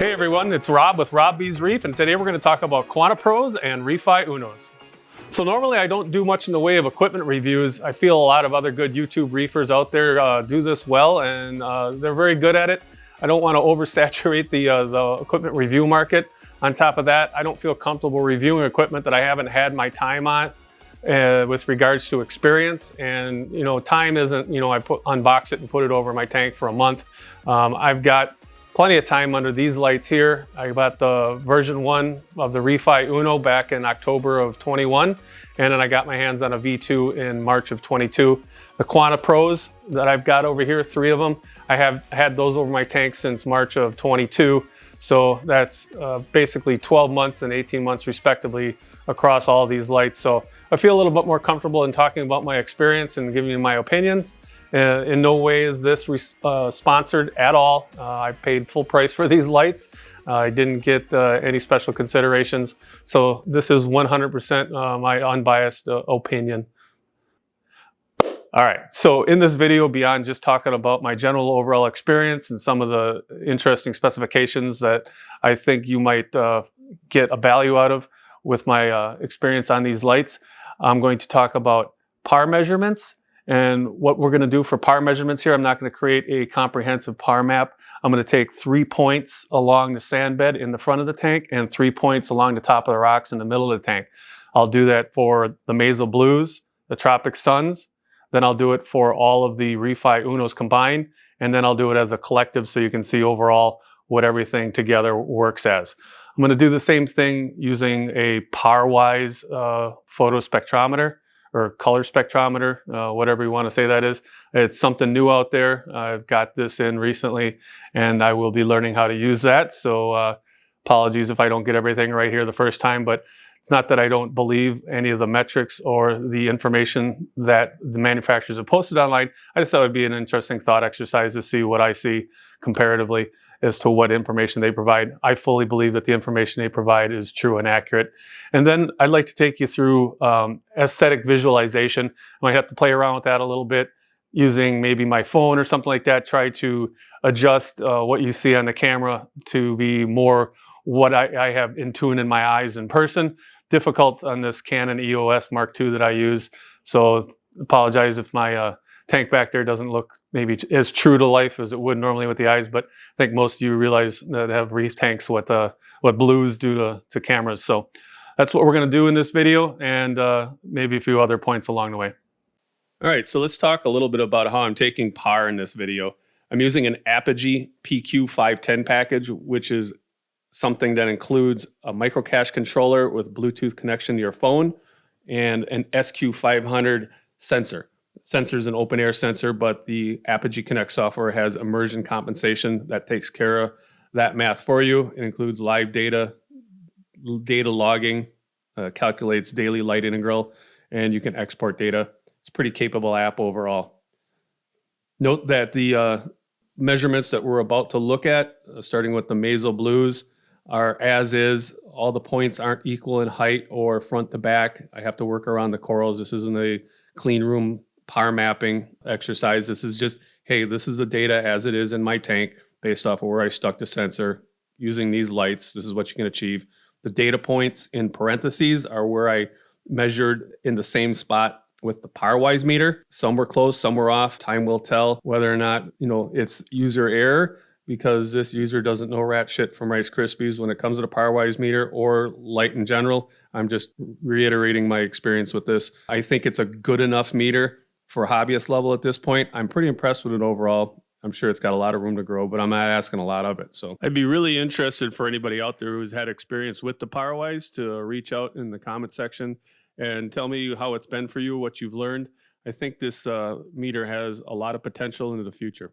Hey everyone, it's Rob with Rob B's Reef, and today we're going to talk about Quanta Pros and ReefFi UNOs. So normally I don't do much in the way of equipment reviews. I feel a lot of other good YouTube reefers out there do this well, and they're very good at it. I don't want to oversaturate the equipment review market. On top of that, I don't feel comfortable reviewing equipment that I haven't had my time on with regards to experience. And time isn't, I unbox it and put it over my tank for a month. I've got plenty of time under these lights here. I got the version 1 of the ReefFi UNO back in October of 21, and then I got my hands on a V2 in March of 22. The Quanta Pros that I've got over here, 3 of them, I have had those over my tank since March of 22. So that's basically 12 months and 18 months respectively across all these lights. So I feel a little bit more comfortable in talking about my experience and giving you my opinions. In no way is this sponsored at all. I paid full price for these lights. I didn't get any special considerations. So this is 100% my unbiased opinion. All right, so in this video, beyond just talking about my general overall experience and some of the interesting specifications that I think you might get a value out of with my experience on these lights, I'm going to talk about PAR measurements. And what we're going to do for PAR measurements here, I'm not going to create a comprehensive PAR map. I'm going to take 3 points along the sand bed in the front of the tank and 3 points along the top of the rocks in the middle of the tank. I'll do that for the Mazel Blues, the Tropic Suns, then I'll do it for all of the ReefFi UNOs combined, and then I'll do it as a collective so you can see overall what everything together works as. I'm going to do the same thing using a ParWise photo spectrometer, or color spectrometer, whatever you want to say that is. It's something new out there. I've got this in recently, and I will be learning how to use that. So apologies if I don't get everything right here the first time, but it's not that I don't believe any of the metrics or the information that the manufacturers have posted online. I just thought it would be an interesting thought exercise to see what I see comparatively as to what information they provide. I fully believe that the information they provide is true and accurate. And then I'd like to take you through aesthetic visualization. I might have to play around with that a little bit using maybe my phone or something like that, try to adjust what you see on the camera to be more what I have in tune in my eyes in person. Difficult on this Canon EOS Mark II that I use. So apologize if my tank back there doesn't look maybe as true to life as it would normally with the eyes, but I think most of you realize that have Reef tanks what blues do to cameras. So that's what we're going to do in this video, and maybe a few other points along the way. All right, so let's talk a little bit about how I'm taking PAR in this video. I'm using an Apogee PQ510 package, which is something that includes a micro cache controller with Bluetooth connection to your phone and an SQ500 sensor. Sensor is an open air sensor, but the Apogee Connect software has immersion compensation that takes care of that math for you. It includes live data logging, calculates daily light integral, and you can export data. It's a pretty capable app overall. Note that the measurements that we're about to look at, starting with the Mazel Blues, are as is. All the points aren't equal in height or front to back. I have to work around the corals. This isn't a clean room PAR mapping exercise. This is just, hey, this is the data as it is in my tank based off of where I stuck the sensor. Using these lights, this is what you can achieve. The data points in parentheses are where I measured in the same spot with the ParWise meter. Some were close, some were off. Time will tell whether or not, it's user error, because this user doesn't know rat shit from Rice Krispies when it comes to the ParWise meter or light in general. I'm just reiterating my experience with this. I think it's a good enough meter for hobbyist level at this point. I'm pretty impressed with it overall. I'm sure it's got a lot of room to grow, but I'm not asking a lot of it. So I'd be really interested for anybody out there who's had experience with the ParWise to reach out in the comment section and tell me how it's been for you, what you've learned. I think this meter has a lot of potential into the future.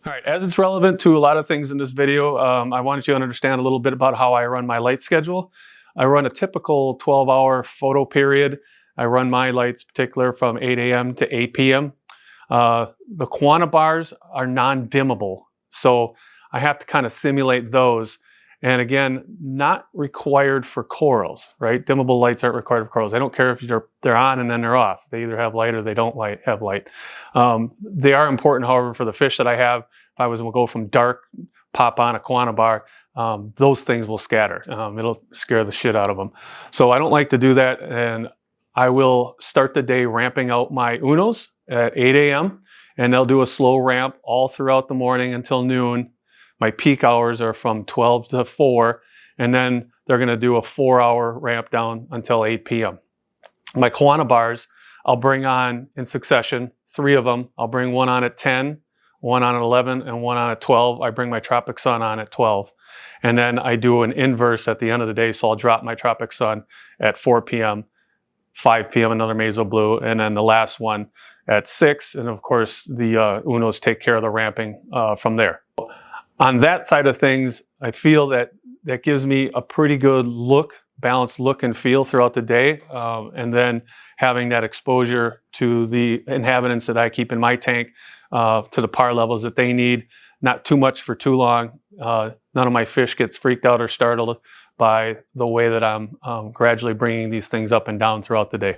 All right, as it's relevant to a lot of things in this video, I wanted you to understand a little bit about how I run my light schedule. I run a typical 12-hour photo period. I run my lights particular from 8 a.m. to 8 p.m. The Quanta bars are non-dimmable, so I have to kind of simulate those. And again, not required for corals, right? Dimmable lights aren't required for corals. I don't care if they're on and then they're off. They either have light or they don't have light. They are important, however, for the fish that I have. If I was to go from dark pop on a Quanta bar, those things will scatter. It'll scare the shit out of them. So I don't like to do that, and I will start the day ramping out my Unos at 8 a.m. and they'll do a slow ramp all throughout the morning until noon. My peak hours are from 12 to 4, and then they're going to do a 4-hour ramp down until 8 p.m. My Quanta bars, I'll bring on in succession, 3 of them. I'll bring one on at 10, one on at 11, and one on at 12. I bring my Tropic Sun on at 12. And then I do an inverse at the end of the day, so I'll drop my Tropic Sun at 4 p.m., 5 p.m. another Meso Blue, and then the last one at 6. And of course, the Unos take care of the ramping from there. On that side of things, I feel that gives me a pretty good look, balanced look and feel throughout the day. And then having that exposure to the inhabitants that I keep in my tank, to the par levels that they need, not too much for too long. None of my fish gets freaked out or startled by the way that I'm gradually bringing these things up and down throughout the day.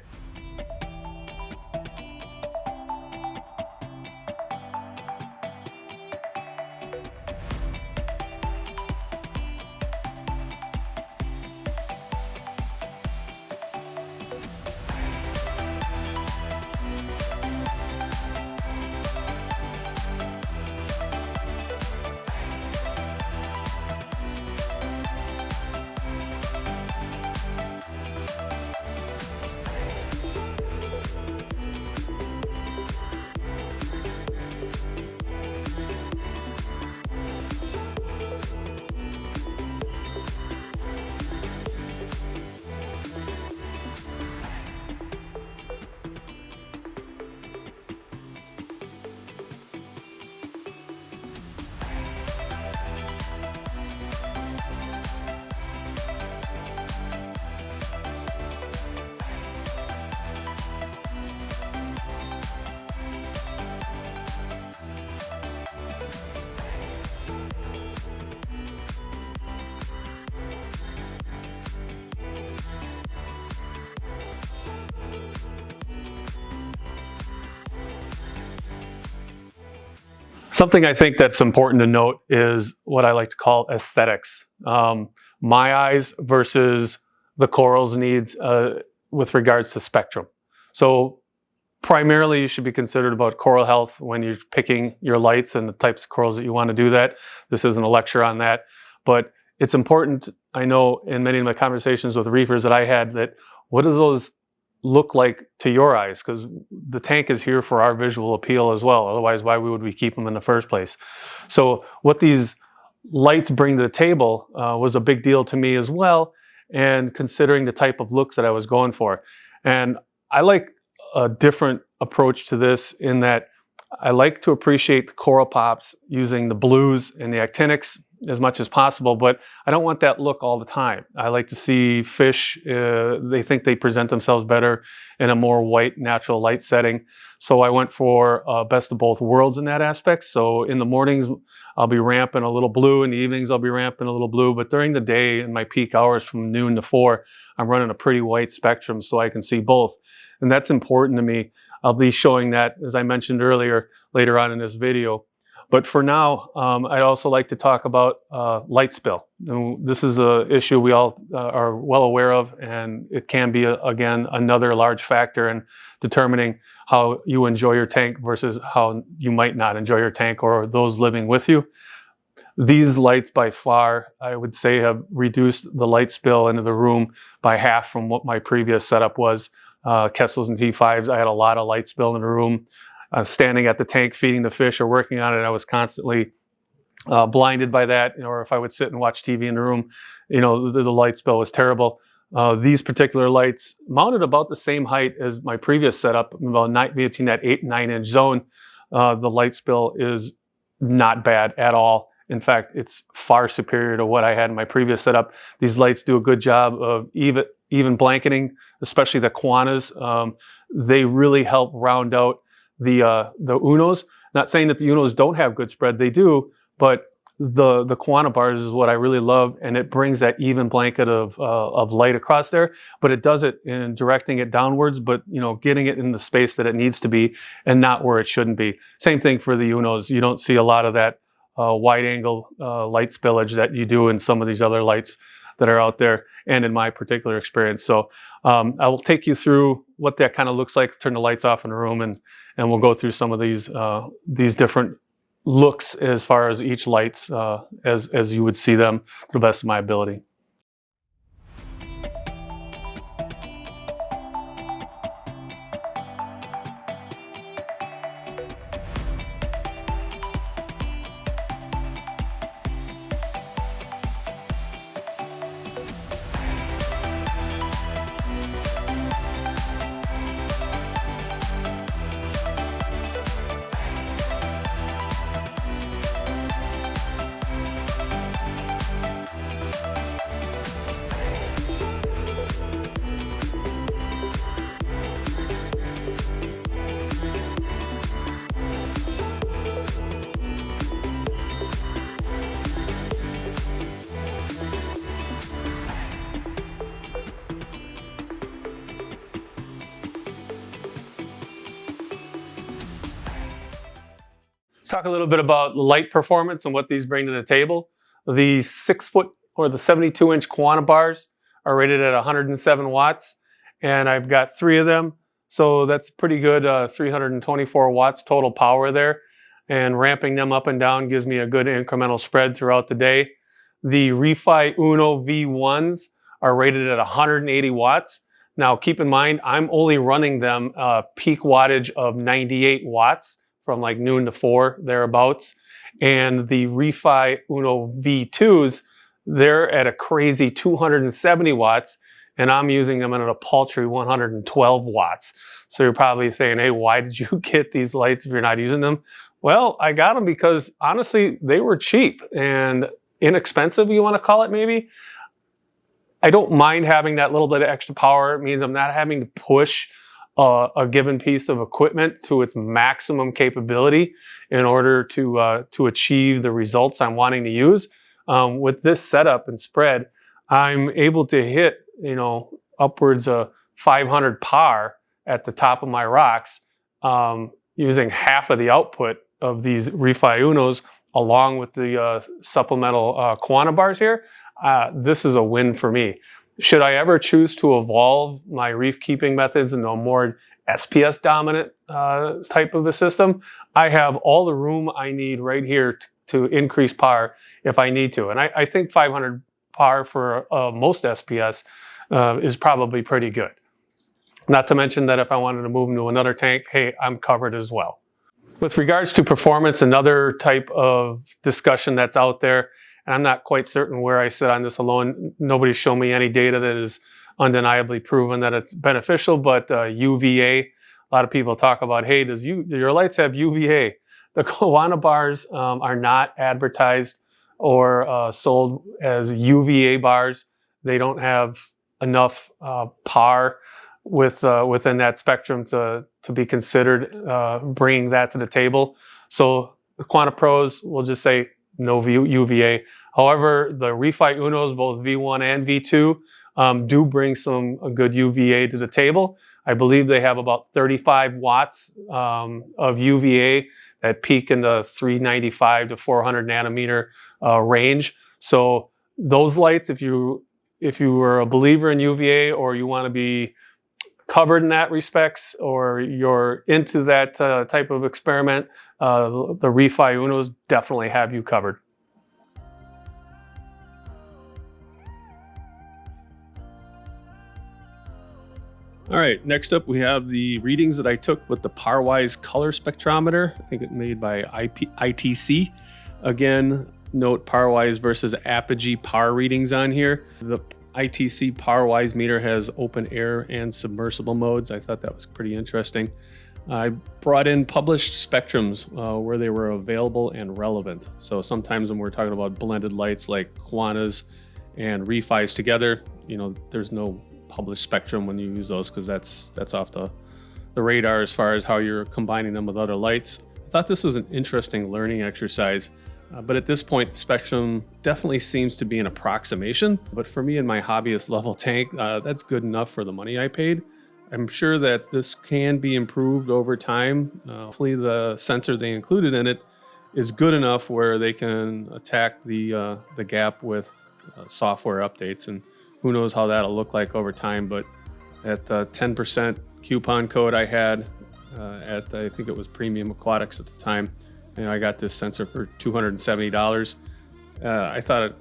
Something I think that's important to note is what I like to call aesthetics. My eyes versus the coral's needs with regards to spectrum. So primarily you should be considered about coral health when you're picking your lights and the types of corals that you want to do that. This isn't a lecture on that, but it's important. I know in many of my conversations with reefers that I had, that what do those look like to your eyes? Because the tank is here for our visual appeal as well. Otherwise, why would we keep them in the first place? So what these lights bring to the table was a big deal to me as well, and considering the type of looks that I was going for. And I like a different approach to this in that I like to appreciate the coral pops using the blues and the actinics as much as possible, but I don't want that look all the time. I like to see fish, they think they present themselves better in a more white, natural light setting. So I went for best of both worlds in that aspect. So in the mornings, I'll be ramping a little blue. In the evenings, I'll be ramping a little blue. But during the day, in my peak hours from noon to 4, I'm running a pretty white spectrum so I can see both. And that's important to me. I'll be showing that, as I mentioned earlier, later on in this video. But for now, I'd also like to talk about light spill. And this is an issue we all are well aware of, and it can be, again, another large factor in determining how you enjoy your tank versus how you might not enjoy your tank or those living with you. These lights by far, I would say, have reduced the light spill into the room by half from what my previous setup was. Kessels and T5s, I had a lot of light spill in the room. Standing at the tank feeding the fish or working on it, I was constantly blinded by that. Or if I would sit and watch TV in the room, the light spill was terrible. These particular lights mounted about the same height as my previous setup, about between that 8 and 9 inch zone. The light spill is not bad at all. In fact, it's far superior to what I had in my previous setup. These lights do a good job of even blanketing, especially the Quantas. They really help round out the Unos. Not saying that the Unos don't have good spread, they do, but the Quanta bars is what I really love, and it brings that even blanket of light across there, but it does it in directing it downwards, but getting it in the space that it needs to be and not where it shouldn't be. Same thing for the Unos. You don't see a lot of that wide angle light spillage that you do in some of these other lights that are out there, and in my particular experience. So I will take you through what that kind of looks like, turn the lights off in the room, and we'll go through some of these different looks as far as each lights as you would see them to the best of my ability. Let's talk a little bit about light performance and what these bring to the table. The 6-foot or the 72-inch Quanta bars are rated at 107 watts, and I've got 3 of them. So that's pretty good, 324 watts total power there. And ramping them up and down gives me a good incremental spread throughout the day. The ReefFi UNO V1s are rated at 180 watts. Now keep in mind, I'm only running them peak wattage of 98 watts. From like noon to 4, thereabouts. And the ReefFi UNO V2s, they're at a crazy 270 watts, and I'm using them at a paltry 112 watts. So you're probably saying, hey, why did you get these lights if you're not using them? Well, I got them because honestly, they were cheap and inexpensive, you want to call it maybe. I don't mind having that little bit of extra power. It means I'm not having to push a given piece of equipment to its maximum capability in order to achieve the results I'm wanting to use. With this setup and spread, I'm able to hit, upwards of 500 par at the top of my rocks using half of the output of these ReefFi UNOs along with the supplemental Quanta bars here. This is a win for me. Should I ever choose to evolve my reef keeping methods into a more SPS dominant type of a system, I have all the room I need right here to increase par if I need to. And I think 500 par for most SPS is probably pretty good. Not to mention that if I wanted to move into another tank, hey, I'm covered as well. With regards to performance, another type of discussion that's out there, and I'm not quite certain where I sit on this alone. Nobody's shown me any data that is undeniably proven that it's beneficial, but UVA, a lot of people talk about, hey, do your lights have UVA? The Quanta bars are not advertised or sold as UVA bars. They don't have enough par within that spectrum to be considered bringing that to the table. So the Quanta Pros will just say, no UVA. However, the ReefFi UNOs, both V1 and V2, do bring some good UVA to the table. I believe they have about 35 watts of UVA that peak in the 395 to 400 nanometer range. So those lights, if you were a believer in UVA or you want to be covered in that respects, or you're into that type of experiment, the ReefFi UNOs definitely have you covered. All right, next up we have the readings that I took with the ParWise color spectrometer. I think it's made by ITC. Again, note ParWise versus Apogee par readings on here. The ITC ParWise meter has open air and submersible modes. I thought that was pretty interesting. I brought in published spectrums where they were available and relevant. So sometimes when we're talking about blended lights like Quantas and ReefFis together, there's no published spectrum when you use those because that's off the radar as far as how you're combining them with other lights. I thought this was an interesting learning exercise. But at this point, the spectrum definitely seems to be an approximation. But for me in my hobbyist level tank, that's good enough for the money I paid. I'm sure that this can be improved over time. Hopefully the sensor they included in it is good enough where they can attack the gap with software updates, and who knows how that'll look like over time. But at the 10% coupon code I had at I think it was Premium Aquatics at the time, and I got this sensor for $270. I thought it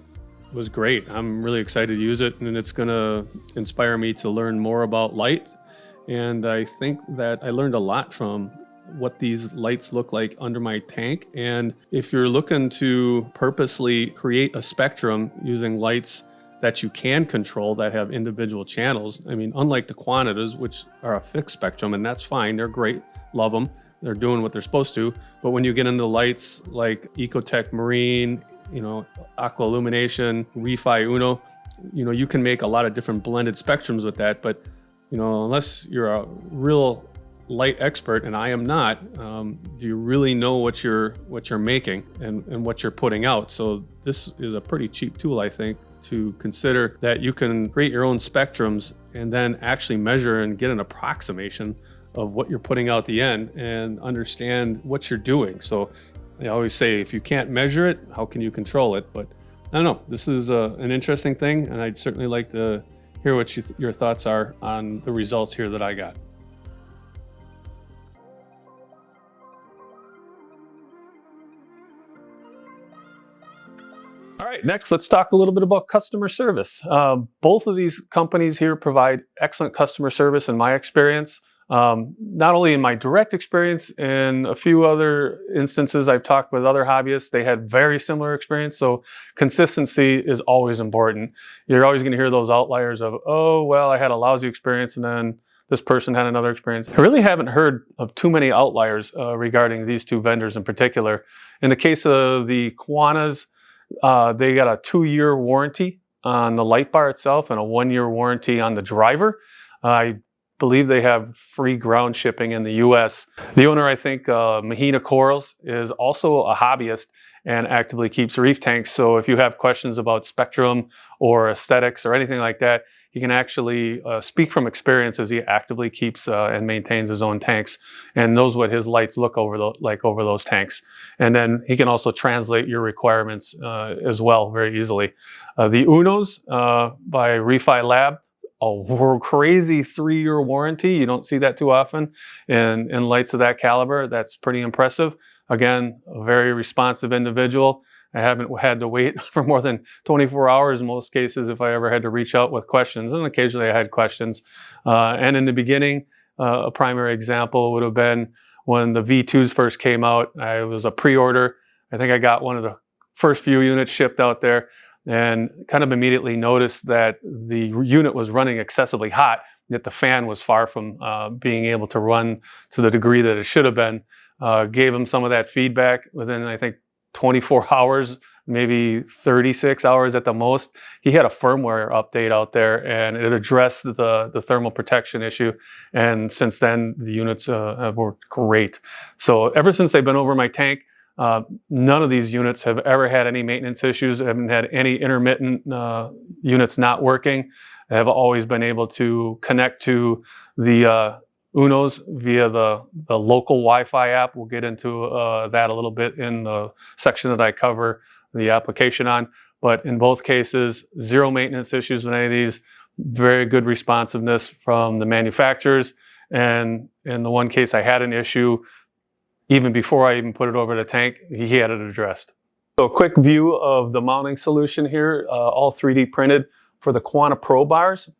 was great. I'm really excited to use it, and it's going to inspire me to learn more about light. And I think that I learned a lot from what these lights look like under my tank. And if you're looking to purposely create a spectrum using lights that you can control that have individual channels, I mean, unlike the Quantas, which are a fixed spectrum, and that's fine, they're great, love them, they're doing what they're supposed to. But when you get into lights like Ecotech Marine, Aqua Illumination, ReefFi UNO, you can make a lot of different blended spectrums with that. But unless you're a real light expert, and I am not, do you really know what you're making and what you're putting out? So this is a pretty cheap tool, I think, to consider that you can create your own spectrums and then actually measure and get an approximation of what you're putting out the end and understand what you're doing. So I always say, if you can't measure it, how can you control it? But I don't know, this is an interesting thing, and I'd certainly like to hear what your thoughts are on the results here that I got. All right, next, let's talk a little bit about customer service. Both of these companies here provide excellent customer service in my experience. Not only in my direct experience, in a few other instances I've talked with other hobbyists, they had very similar experience. So consistency is always important. You're always going to hear those outliers of, oh, well, I had a lousy experience and then this person had another experience. I really haven't heard of too many outliers regarding these two vendors in particular. In the case of the Quantas, they got a 2-year warranty on the light bar itself and a 1-year warranty on the driver. I believe they have free ground shipping in the US. The owner, I think, Mahina Corals, is also a hobbyist and actively keeps reef tanks. So if you have questions about spectrum or aesthetics or anything like that, he can actually speak from experience, as he actively keeps and maintains his own tanks and knows what his lights look like over those tanks. And then he can also translate your requirements as well very easily. The Unos by ReefFi Lab, a crazy 3-year warranty. You don't see that too often in lights of that caliber. That's pretty impressive. Again, a very responsive individual. I haven't had to wait for more than 24 hours in most cases if I ever had to reach out with questions, and occasionally I had questions. And in the beginning, a primary example would have been when the V2s first came out. I was a pre-order. I think I got one of the first few units shipped out there, and kind of immediately noticed that the unit was running excessively hot, yet the fan was far from being able to run to the degree that it should have been. Gave him some of that feedback within, I think, 24 hours, maybe 36 hours at the most. He had a firmware update out there, and it addressed the thermal protection issue. And since then, the units have worked great. So ever since they've been over my tank, none of these units have ever had any maintenance issues. I haven't had any intermittent units not working. I have always been able to connect to the Unos via the local Wi-Fi app. We'll get into that a little bit in the section that I cover the application on. But in both cases, zero maintenance issues with any of these. Very good responsiveness from the manufacturers. And in the one case I had an issue, even before I even put it over the tank, he had it addressed. So a quick view of the mounting solution here, all 3D printed for the Quanta Pro bars.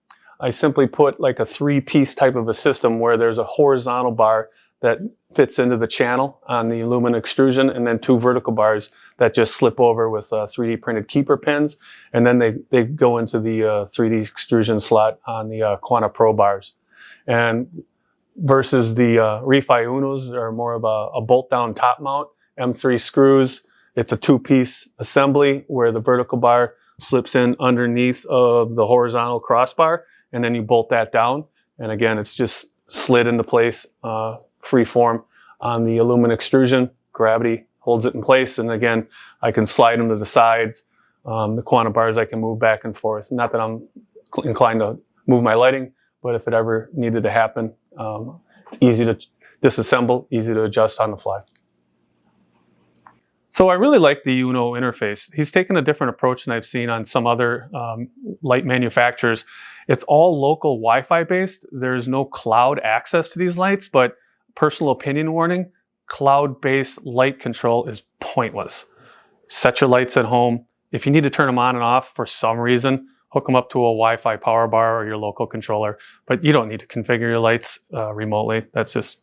I simply put like a 3-piece type of a system where there's a horizontal bar that fits into the channel on the aluminum extrusion, and then 2 vertical bars that just slip over with 3D printed keeper pins, and then they go into the 3D extrusion slot on the Quanta Pro bars. And versus the ReefFi Unos, they're more of a bolt-down top mount, M3 screws. It's a 2-piece assembly where the vertical bar slips in underneath of the horizontal crossbar, and then you bolt that down. And again, it's just slid into place, free form on the aluminum extrusion. Gravity holds it in place. And again, I can slide them to the sides. The Quanta bars I can move back and forth. Not that I'm inclined to move my lighting, but if it ever needed to happen, it's easy to disassemble, easy to adjust on the fly. So I really like the UNO interface. He's taken a different approach than I've seen on some other light manufacturers. It's all local Wi-Fi based. There's no cloud access to these lights, but personal opinion warning, cloud-based light control is pointless. Set your lights at home. If you need to turn them on and off for some reason, hook them up to a Wi-Fi power bar or your local controller, but you don't need to configure your lights remotely. That's just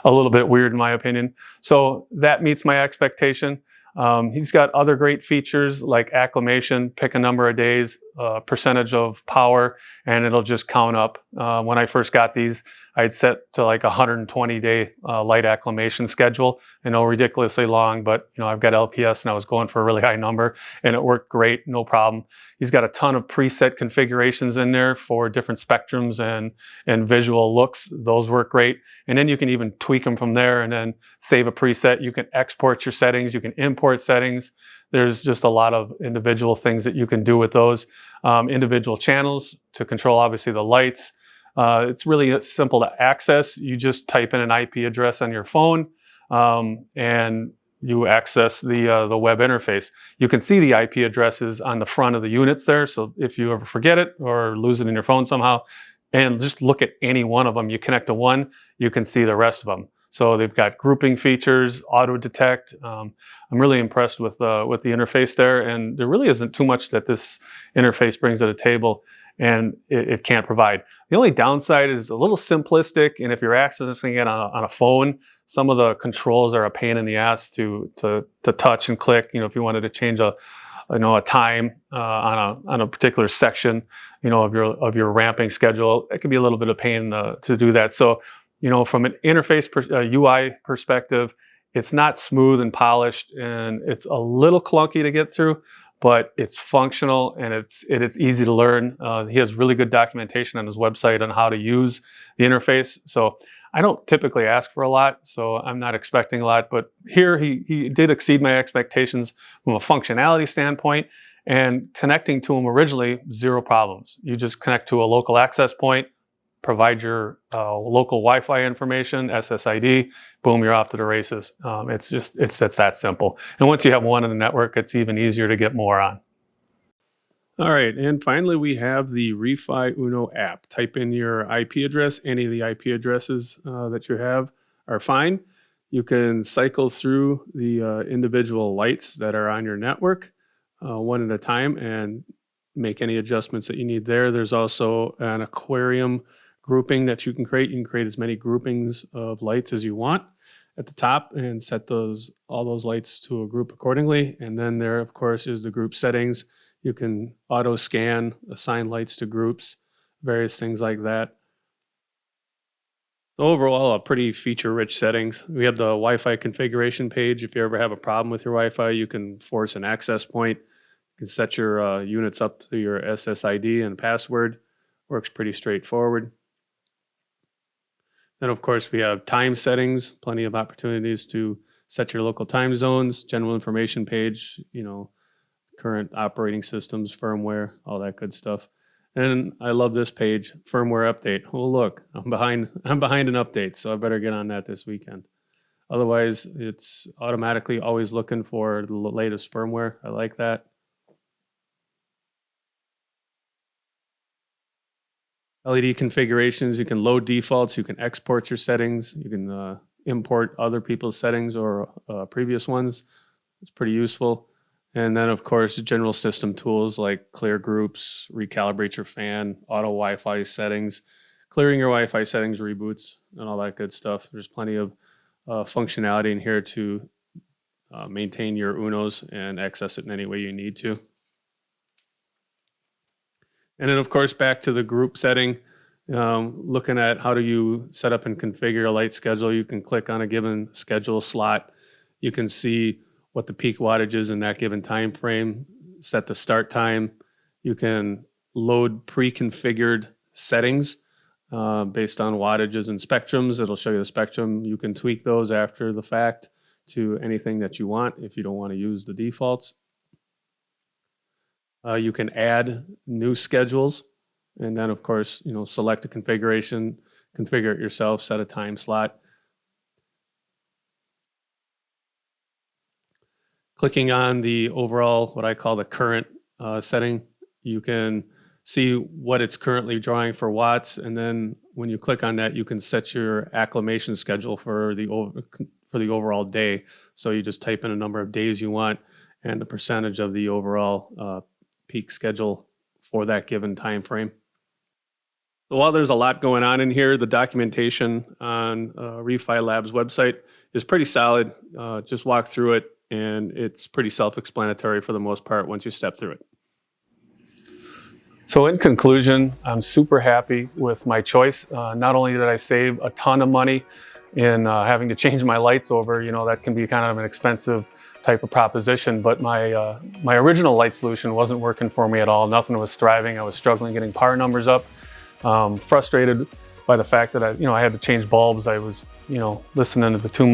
a little bit weird in my opinion. So that meets my expectation. He's got other great features like acclimation, pick a number of days, percentage of power, and it'll just count up. When I first got these, I'd set to like 120-day light acclimation schedule. I know ridiculously long, but I've got LPS and I was going for a really high number and it worked great, no problem. He's got a ton of preset configurations in there for different spectrums and visual looks. Those work great. And then you can even tweak them from there and then save a preset. You can export your settings, you can import settings. There's just a lot of individual things that you can do with those. Individual channels to control obviously the lights. It's really simple to access. You just type in an IP address on your phone and you access the web interface. You can see the IP addresses on the front of the units there. So if you ever forget it or lose it in your phone somehow, and just look at any one of them, you connect to one, you can see the rest of them. So they've got grouping features, auto detect. I'm really impressed with the interface there, and there really isn't too much that this interface brings to the table and it can't provide. The only downside is a little simplistic, and if you're accessing it on a phone, some of the controls are a pain in the ass to touch and click. If you wanted to change a time on a particular section, of your ramping schedule, it can be a little bit of pain to do that. So, from an interface UI perspective, it's not smooth and polished, and it's a little clunky to get through, but it's functional and it's easy to learn. He has really good documentation on his website on how to use the interface. So I don't typically ask for a lot, so I'm not expecting a lot, but here he did exceed my expectations from a functionality standpoint, and connecting to him originally, zero problems. You just connect to a local access point, provide your local Wi-Fi information, SSID, boom, you're off to the races. It's that simple. And once you have one in the network, it's even easier to get more on. All right, and finally we have the ReefFi UNO app. Type in your IP address. Any of the IP addresses that you have are fine. You can cycle through the individual lights that are on your network one at a time and make any adjustments that you need there. There's also an aquarium grouping that you can create. You can create as many groupings of lights as you want at the top and set all those lights to a group accordingly. And then there, of course, is the group settings. You can auto scan, assign lights to groups, various things like that. Overall, a pretty feature-rich settings. We have the Wi-Fi configuration page. If you ever have a problem with your Wi-Fi, you can force an access point. You can set your units up to your SSID and password. Works pretty straightforward. Then, of course, we have time settings, plenty of opportunities to set your local time zones, general information page, current operating systems, firmware, all that good stuff. And I love this page, firmware update. Oh, look, I'm behind an update, so I better get on that this weekend. Otherwise, it's automatically always looking for the latest firmware. I like that. LED configurations, you can load defaults, you can export your settings, you can import other people's settings or previous ones. It's pretty useful. And then, of course, general system tools like clear groups, recalibrate your fan, auto Wi-Fi settings, clearing your Wi-Fi settings, reboots, and all that good stuff. There's plenty of functionality in here to maintain your UNOs and access it in any way you need to. And then, of course, back to the group setting, looking at how do you set up and configure a light schedule. You can click on a given schedule slot. You can see what the peak wattage is in that given time frame, set the start time. You can load pre-configured settings based on wattages and spectrums. It'll show you the spectrum. You can tweak those after the fact to anything that you want if you don't want to use the defaults. You can add new schedules, and then, of course, select a configuration, configure it yourself, set a time slot. Clicking on the overall, what I call the current setting, you can see what it's currently drawing for watts, and then when you click on that, you can set your acclimation schedule for the overall day. So you just type in a number of days you want and the percentage of the overall peak schedule for that given time frame. So while there's a lot going on in here, the documentation on ReefFi Lab's website is pretty solid. Just walk through it, and it's pretty self-explanatory for the most part once you step through it. So in conclusion, I'm super happy with my choice. Not only did I save a ton of money in having to change my lights over, that can be kind of an expensive type of proposition, but my original light solution wasn't working for me at all. Nothing was thriving. I was struggling getting power numbers up. Frustrated by the fact that I had to change bulbs. I was, listening to too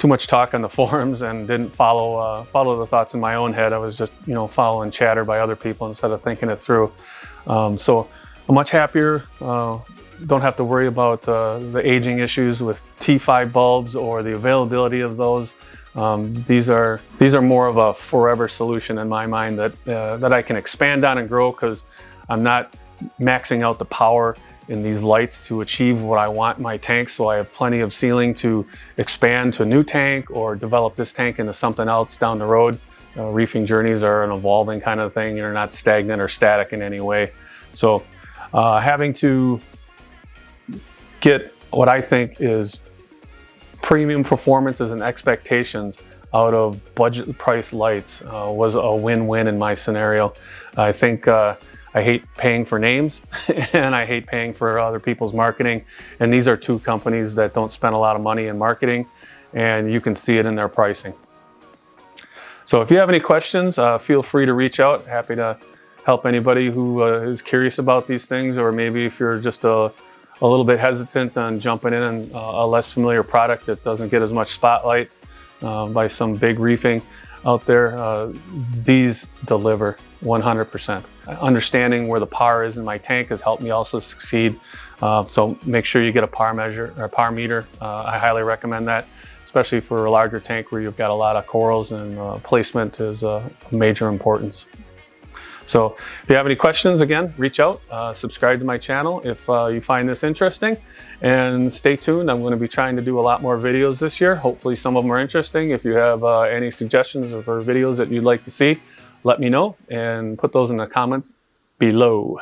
much talk on the forums and didn't follow the thoughts in my own head. I was just, following chatter by other people instead of thinking it through. So I'm much happier. Don't have to worry about the aging issues with T5 bulbs or the availability of those. These are more of a forever solution in my mind that I can expand on and grow, because I'm not maxing out the power in these lights to achieve what I want in my tank. So I have plenty of ceiling to expand to a new tank or develop this tank into something else down the road. Reefing journeys are an evolving kind of thing. You're not stagnant or static in any way. So having to get what I think is premium performances and expectations out of budget price lights was a win-win in my scenario. I think I hate paying for names and I hate paying for other people's marketing. And these are two companies that don't spend a lot of money in marketing, and you can see it in their pricing. So if you have any questions, feel free to reach out. Happy to help anybody who is curious about these things, or maybe if you're just a little bit hesitant on jumping in on a less familiar product that doesn't get as much spotlight by some big reefing out there. These deliver 100%. Understanding where the power is in my tank has helped me also succeed. So make sure you get a power measure or power meter. I highly recommend that, especially for a larger tank where you've got a lot of corals, and placement is a major importance. So if you have any questions, again, reach out, subscribe to my channel if you find this interesting, and stay tuned. I'm going to be trying to do a lot more videos this year. Hopefully some of them are interesting. If you have any suggestions for videos that you'd like to see, let me know and put those in the comments below.